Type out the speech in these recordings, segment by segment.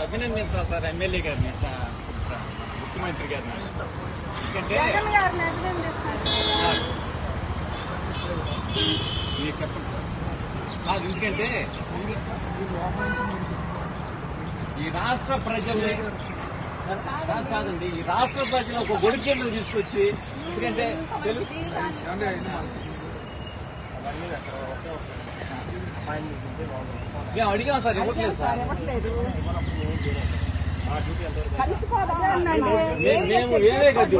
అభినందించాలి sir MLA గారిని, ముఖ్యమంత్రి గారిని. ఎందుకంటే మీరు చెప్పండి సార్. ఎందుకంటే ఈ రాష్ట్ర ప్రజల్ని కాదండి, ఈ రాష్ట్ర ప్రజలు ఒక గొడుగు కేంద్రం తీసుకొచ్చి, ఎందుకంటే మేము అడిగాం సార్, ఇవ్వట్లేదు సార్. మేము ఏమే కాదు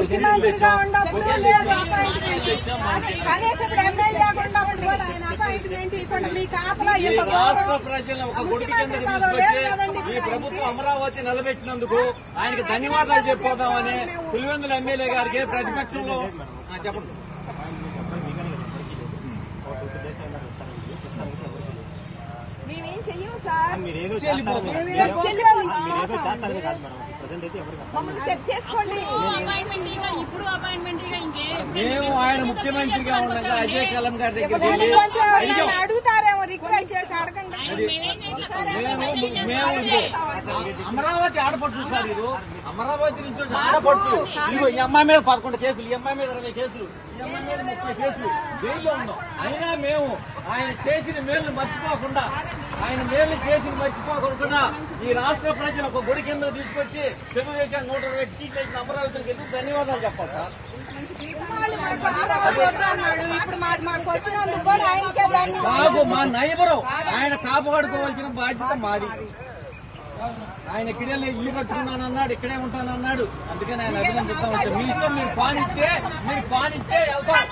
రాష్ట్ర ప్రజలను ఒక గొడుగు కిందకి తీసుకొచ్చి ఈ ప్రభుత్వం అమరావతి నిలబెట్టినందుకు ఆయనకి ధన్యవాదాలు చెప్పిపోదామని పులివెందుల ఎమ్మెల్యే గారికి ప్రతిపక్షంలో చెప్పండి. మేమేం చెయ్యము సార్, మేము ఆయన ముఖ్యమంత్రిగా ఉండగా అజయ్ కలం గారి దగ్గరికి అడుగుతారేమో, రిక్వెస్ట్ చేసి అడగండి. మేము అమరావతి ఆడపడుచు సార్, ఇది అమరావతి నుంచి ఆడపడుచు. ఇదిగో ఈ అమ్మాయి మీద 11 కేసులు, ఈ అమ్మాయి మీద 20 కేసులు, ఈ అమ్మాయి మీద 30 కేసులు జైల్లో ఉన్నాం. అయినా మేము ఆయన చేసిన మేలు మర్చిపోకుండా, ఆయన మేలు చేసి మర్చిపోకుండా ఈ రాష్ట్ర ప్రజలు ఒక గుడి కింద తీసుకొచ్చి తెలుగుదేశం 120 సీట్లు వేసిన అమరావతికి ఎందుకు ధన్యవాదాలు చెప్పాలి సార్. మాకు మా నైబరు ఆయన కాపాడుకోవాల్సిన బాధ్యత మాది. ఆయన ఇక్కడే ఇల్లు కట్టుకున్నానన్నాడు, ఇక్కడే ఉంటానన్నాడు. అందుకని ఆయన అభినందిస్తాం. మీ ఇష్టం, మీరు పానిస్తే వెళ్తాం.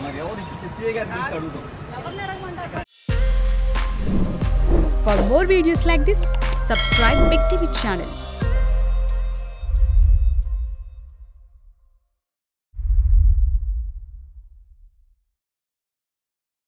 మరి ఎవరు సిఐ గారిని అడుగుతాం. For more videos like this, subscribe Big TV channel.